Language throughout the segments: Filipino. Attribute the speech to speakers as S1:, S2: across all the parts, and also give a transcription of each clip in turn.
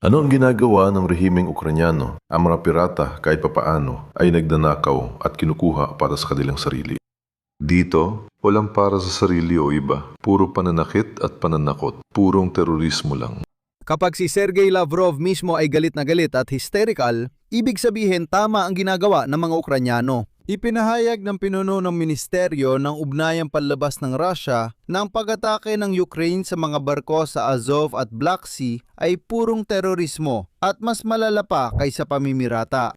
S1: Ano ang ginagawa ng rehimeng Ukranyano? Ang mga pirata kahit papaano ay nagnanakaw at kinukuha para sa kanilang sarili. Dito, walang para sa sarili o iba. Puro pananakit at pananakot. Purong terorismo lang.
S2: Kapag si Sergey Lavrov mismo ay galit na galit at hysterical, ibig sabihin tama ang ginagawa ng mga Ukranyano. Ipinahayag ng pinuno ng Ministeryo ng Ugnayang Panlabas ng Russia na ang pag-atake ng Ukraine sa mga barko sa Azov at Black Sea ay purong terorismo at mas malala pa kaysa pamimirata.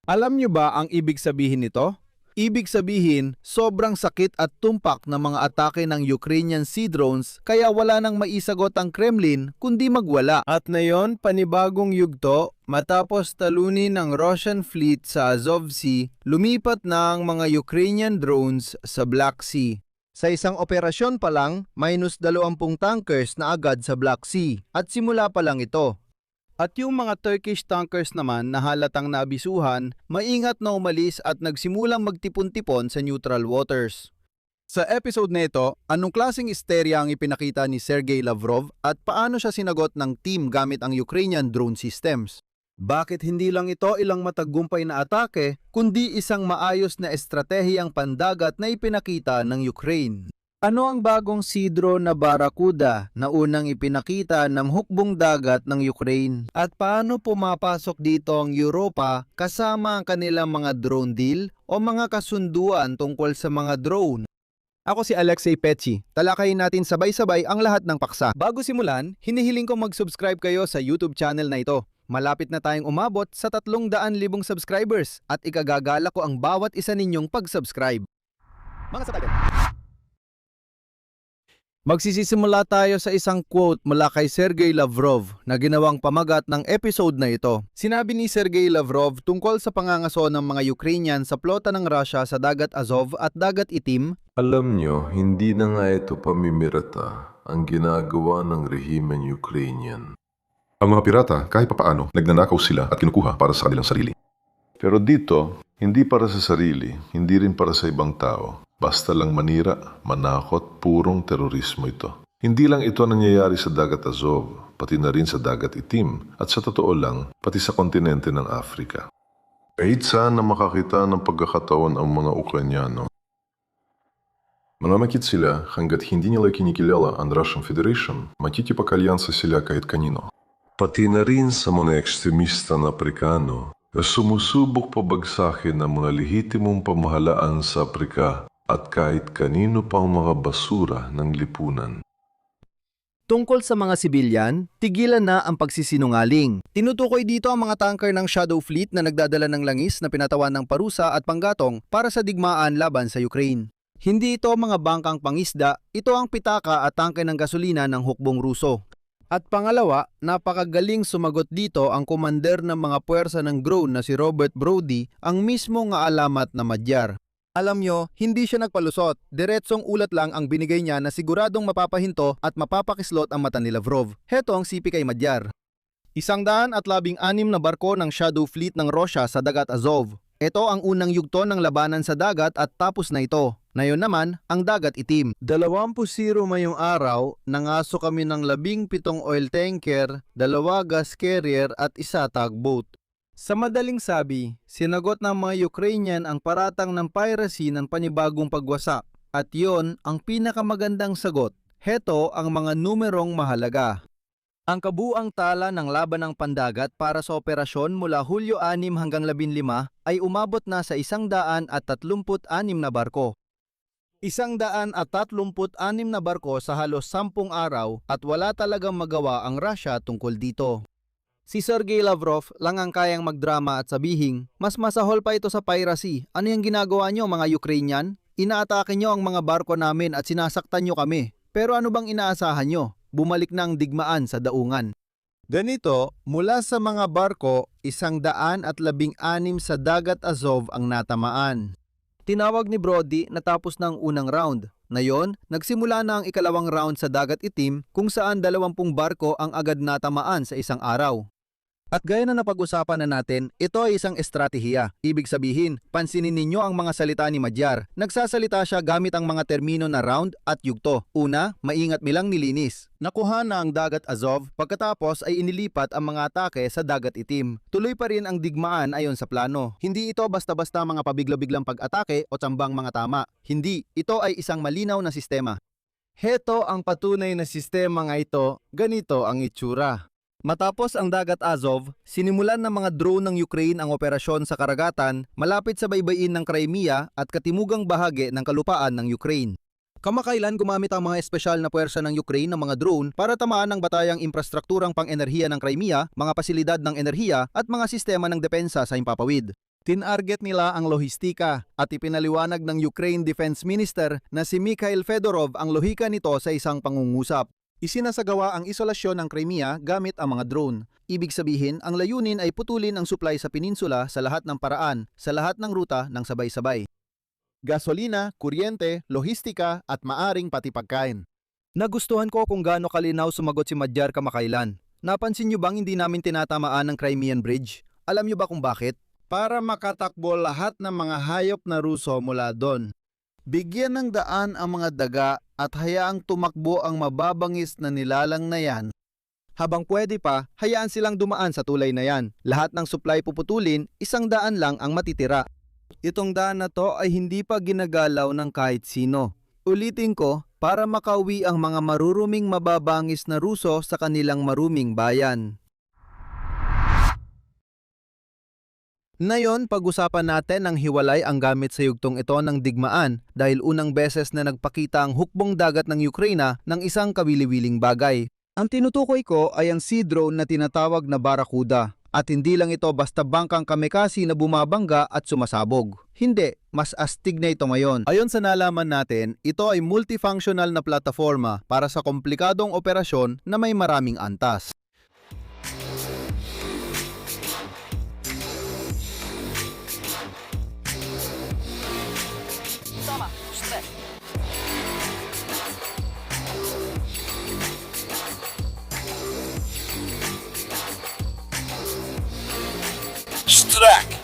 S2: Alam niyo ba ang ibig sabihin nito? Ibig sabihin, sobrang sakit at tumpak ng mga atake ng Ukrainian sea drones kaya wala nang maisagot ang Kremlin kundi magwala. At ngayon, panibagong yugto, matapos talunin ng Russian fleet sa Azov Sea, lumipat na ang mga Ukrainian drones sa Black Sea. Sa isang operasyon pa lang, minus 20 tankers na agad sa Black Sea at simula pa lang ito. At yung mga Turkish tankers naman na halatang naabisuhan, maingat na umalis at nagsimulang magtipon-tipon sa neutral waters. Sa episode na ito, anong klaseng isterya ang ipinakita ni Sergey Lavrov at paano siya sinagot ng team gamit ang Ukrainian drone systems? Bakit hindi lang ito ilang matagumpay na atake, kundi isang maayos na estratehiyang pandagat na ipinakita ng Ukraine? Ano ang bagong sea drone na Barracuda na unang ipinakita ng hukbong dagat ng Ukraine? At paano pumapasok dito ang Europa kasama ang kanilang mga drone deal o mga kasunduan tungkol sa mga drone? Ako si Alexei Pechi. Talakayin natin sabay-sabay ang lahat ng paksa. Bago simulan, hinihiling ko mag-subscribe kayo sa YouTube channel na ito. Malapit na tayong umabot sa 300,000 subscribers at ikagagala ko ang bawat isa ninyong pag-subscribe. Mga satagal. Magsisimula tayo sa isang quote mula kay Sergey Lavrov na ginawang pamagat ng episode na ito. Sinabi ni Sergey Lavrov tungkol sa pangangaso ng mga Ukrainian sa plota ng Russia sa Dagat Azov at Dagat Itim.
S1: Alam nyo, hindi na nga ito pamimirata ang ginagawa ng rehimeng Ukrainian. Ang mga pirata kahit papaano nagnanakaw sila at kinukuha para sa kanilang sarili. Pero dito, hindi para sa sarili, hindi rin para sa ibang tao. Basta lang manira, manakot, purong terorismo ito. Hindi lang ito nangyayari sa Dagat Azov, pati na rin sa Dagat Itim, at sa totoo lang, pati sa kontinente ng Afrika. Kahit saan na makakita ng pagkakataon ang mga Ukranyano, mananakit sila hanggat hindi nila kinikilala ang Russian Federation, matitipag-alyansa sila kahit kanino. Pati na rin sa mga ekstremista na Afrikano, na sumusubok pabagsakin ang mga lehitimong pamahalaan sa Afrika at kahit kanino pang mga basura ng lipunan.
S2: Tungkol sa mga sibilyan, tigilan na ang pagsisinungaling. Tinutukoy dito ang mga tanker ng Shadow Fleet na nagdadala ng langis na pinatawan ng parusa at panggatong para sa digmaan laban sa Ukraine. Hindi ito mga bangkang pangisda, ito ang pitaka at tangke ng gasolina ng hukbong Ruso. At pangalawa, napakagaling sumagot dito ang komander ng mga puwersa ng drone na si Robert Brody, ang mismo nga alamat na Magyar. Alam nyo, hindi siya nagpalusot. Diretsong ulat lang ang binigay niya na siguradong mapapahinto at mapapakislot ang mata ni Lavrov. Heto ang sipi kay Magyar. 116 na barko ng Shadow Fleet ng Russia sa Dagat Azov. Ito ang unang yugto ng labanan sa dagat at tapos na ito. Ngayon naman, ang Dagat Itim. 20 mayong araw, nangaso kami ng 17 oil tanker, 2 gas carrier at 1 tugboat. Sa madaling sabi, sinagot ng mga Ukrainian ang paratang ng piracy ng panibagong pagwasak. At yon ang pinakamagandang sagot. Heto ang mga numerong mahalaga. Ang kabuang tala ng labanang pandagat para sa operasyon mula Hulyo 6 hanggang 15 ay umabot na sa 136 na barko. 136 na barko sa halos 10 araw at wala talagang magawa ang Russia tungkol dito. Si Sergey Lavrov lang ang kayang magdrama at sabihin, mas masahol pa ito sa piracy. Ano yung ginagawa nyo mga Ukrainian? Inaatake nyo ang mga barko namin at sinasaktan nyo kami. Pero ano bang inaasahan nyo? Bumalik na ang digmaan sa daungan. Ganito, mula sa mga barko, 116 sa Dagat Azov ang natamaan. Tinawag ni Brody na tapos na ang unang round. Ngayon, nagsimula na ang ikalawang round sa Dagat Itim kung saan 20 barko ang agad natamaan sa isang araw. At gaya na napag-usapan na natin, ito ay isang estratehiya. Ibig sabihin, pansinin ninyo ang mga salita ni Madjar. Nagsasalita siya gamit ang mga termino na round at yugto. Una, maingat milang nilinis. Nakuha na ang dagat Azov, pagkatapos ay inilipat ang mga atake sa dagat itim. Tuloy pa rin ang digmaan ayon sa plano. Hindi ito basta-basta mga pabigla-biglang pag-atake o tsambang mga tama. Hindi, ito ay isang malinaw na sistema. Heto ang patunay na sistema nga ito, ganito ang itsura. Matapos ang dagat Azov, sinimulan ng mga drone ng Ukraine ang operasyon sa karagatan malapit sa baybayin ng Crimea at katimugang bahagi ng kalupaan ng Ukraine. Kamakailan gumamit ang mga espesyal na puwersa ng Ukraine ng mga drone para tamaan ang batayang infrastrukturang pang-enerhiya ng Crimea, mga pasilidad ng enerhiya at mga sistema ng depensa sa himpapawid. Tinarget nila ang lohistika at ipinaliwanag ng Ukraine Defense Minister na si Mikhail Fedorov ang lohika nito sa isang pangungusap. Isinasagawa ang isolasyon ng Crimea gamit ang mga drone. Ibig sabihin, ang layunin ay putulin ang supply sa peninsula sa lahat ng paraan, sa lahat ng ruta ng sabay-sabay. Gasolina, kuryente, lohistika at maaring pati pagkain. Nagustuhan ko kung gaano kalinaw sumagot si Madjar kamakailan. Napansin niyo bang hindi namin tinatamaan ng Crimean Bridge? Alam niyo ba kung bakit? Para makatakbo lahat ng mga hayop na Ruso mula doon. Bigyan ng daan ang mga daga at hayaang tumakbo ang mababangis na nilalang na yan. Habang pwede pa, hayaan silang dumaan sa tulay na yan. Lahat ng supply puputulin, 100 lang ang matitira. Itong daan na to ay hindi pa ginagalaw ng kahit sino. Ulitin ko, para makauwi ang mga maruruming mababangis na Ruso sa kanilang maruming bayan. Ngayon, pag-usapan natin ang hiwalay ang gamit sa yugtong ito ng digmaan dahil unang beses na nagpakita ang hukbong dagat ng Ukraine ng isang kawili-wiling bagay. Ang tinutukoy ko ay ang sea drone na tinatawag na Barracuda. At hindi lang ito basta bangkang kamikasi na bumabangga at sumasabog. Hindi, mas astig na ito ngayon. Ayon sa nalaman natin, ito ay multifunctional na plataforma para sa komplikadong operasyon na may maraming antas.
S3: Strike!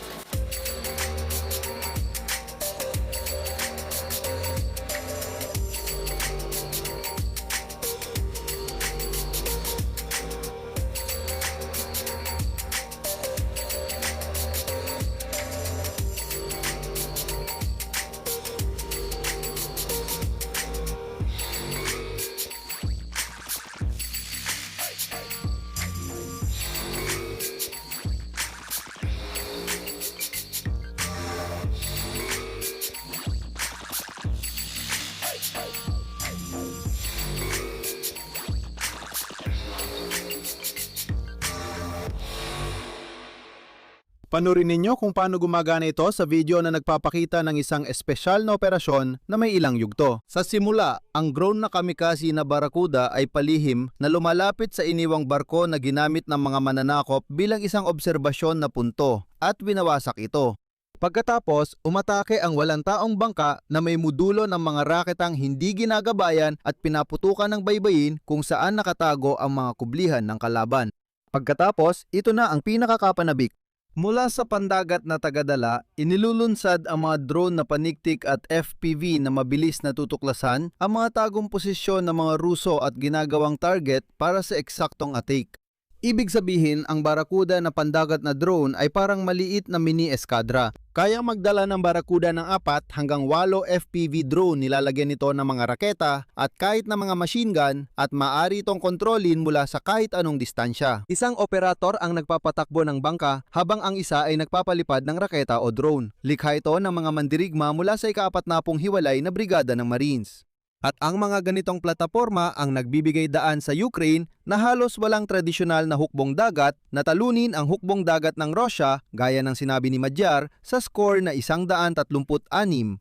S2: Panurin ninyo kung paano gumagana ito sa video na nagpapakita ng isang espesyal na operasyon na may ilang yugto. Sa simula, ang drone na kamikasi na Barracuda ay palihim na lumalapit sa iniwang barko na ginamit ng mga mananakop bilang isang obserbasyon na punto at winawasak ito. Pagkatapos, umatake ang walang taong bangka na may modulo ng mga raketang hindi ginagabayan at pinaputukan ng baybayin kung saan nakatago ang mga kublihan ng kalaban. Pagkatapos, ito na ang pinakakapanabik. Mula sa pandagat na tagadala, inilulunsad ang mga drone na paniktik at FPV na mabilis na tutuklasan ang mga tagong posisyon ng mga Ruso at ginagawang target para sa eksaktong atake. Ibig sabihin, ang Barracuda na pandagat na drone ay parang maliit na mini-eskadra. Kayang magdala ng Barracuda ng 4 hanggang 8 FPV drone, nilalagyan nito ng mga raketa at kahit na mga machine gun at maaari itong kontrolin mula sa kahit anong distansya. Isang operator ang nagpapatakbo ng bangka habang ang isa ay nagpapalipad ng raketa o drone. Likha ito ng mga mandirigma mula sa ika-40 hiwalay na brigada ng Marines. At ang mga ganitong plataporma ang nagbibigay daan sa Ukraine na halos walang tradisyonal na hukbong dagat na talunin ang hukbong dagat ng Russia gaya ng sinabi ni Madjar sa score na 136, 0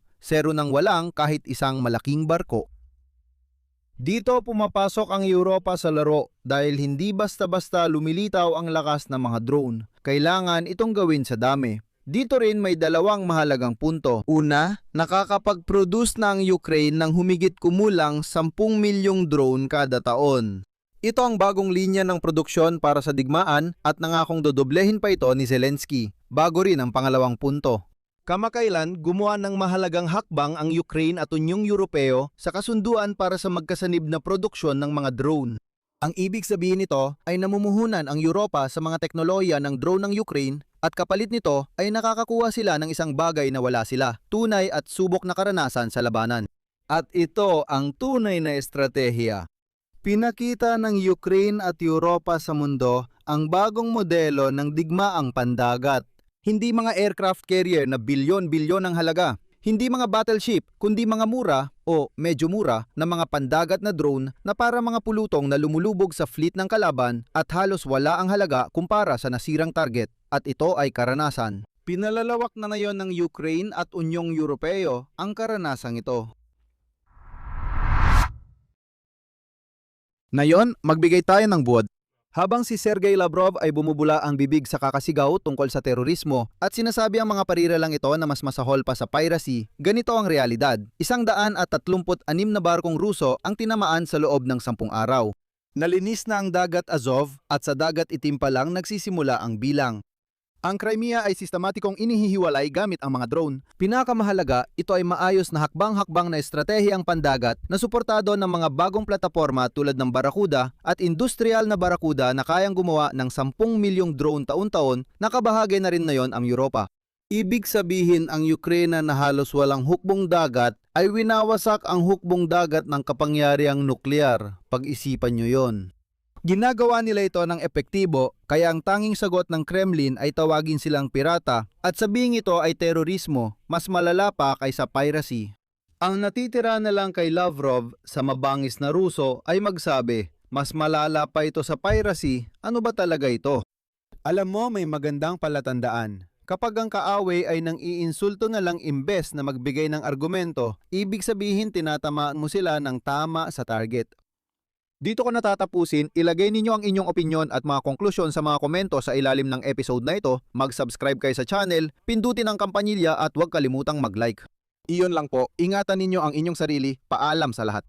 S2: nang walang kahit isang malaking barko. Dito pumapasok ang Europa sa laro dahil hindi basta-basta lumilitaw ang lakas ng mga drone. Kailangan itong gawin sa dami. Dito rin may dalawang mahalagang punto. Una, nakakapag-produce na ang Ukraine ng humigit kumulang 10 milyong drone kada taon. Ito ang bagong linya ng produksyon para sa digmaan at nangakong dodoblehin pa ito ni Zelensky, bago rin ang pangalawang punto. Kamakailan, gumawa ng mahalagang hakbang ang Ukraine at Unyong Europeo sa kasunduan para sa magkasanib na produksyon ng mga drone. Ang ibig sabihin nito ay namumuhunan ang Europa sa mga teknolohiya ng drone ng Ukraine at kapalit nito ay nakakakuha sila ng isang bagay na wala sila, tunay at subok na karanasan sa labanan. At ito ang tunay na estratehiya. Pinakita ng Ukraine at Europa sa mundo ang bagong modelo ng digmaang pandagat. Hindi mga aircraft carrier na bilyon-bilyon ang halaga. Hindi mga battleship, kundi mga mura o medyo mura na mga pandagat na drone na para mga pulutong na lumulubog sa fleet ng kalaban at halos wala ang halaga kumpara sa nasirang target. At ito ay karanasan. Pinalalawak na ngayon ng Ukraine at Unyong Europeo ang karanasang ito. Ngayon, magbigay tayo ng buod. Habang si Sergey Lavrov ay bumubula ang bibig sa kakasigaw tungkol sa terorismo at sinasabi ang mga pariralang ito na mas masahol pa sa piracy, ganito ang realidad. 136 na barkong Ruso ang tinamaan sa loob ng 10 araw. Nalinis na ang dagat Azov at sa dagat itim pa lang nagsisimula ang bilang. Ang Crimea ay sistematikong inihihiwalay gamit ang mga drone. Pinakamahalaga, ito ay maayos na hakbang-hakbang na estratehiyang pandagat na suportado ng mga bagong plataporma tulad ng Barracuda at industrial na Barracuda na kayang gumawa ng 10 milyong drone taon-taon na kabahagi na rin na yon ang Europa. Ibig sabihin ang Ukraine na halos walang hukbong dagat ay winawasak ang hukbong dagat ng kapangyarihang nuklear. Pag-isipan nyo yon. Ginagawa nila ito ng epektibo kaya ang tanging sagot ng Kremlin ay tawagin silang pirata at sabihing ito ay terorismo, mas malala pa kaysa piracy. Ang natitira na lang kay Lavrov sa mabangis na Ruso ay magsabi, mas malala pa ito sa piracy, ano ba talaga ito? Alam mo, may magandang palatandaan. Kapag ang kaaway ay nang iinsulto na lang imbes na magbigay ng argumento, ibig sabihin tinatamaan mo sila ng tama sa target. Dito ko natatapusin, ilagay ninyo ang inyong opinyon at mga konklusyon sa mga komento sa ilalim ng episode na ito, mag-subscribe kayo sa channel, pindutin ang kampanilya at huwag kalimutang mag-like. Iyon lang po, ingatan ninyo ang inyong sarili, paalam sa lahat.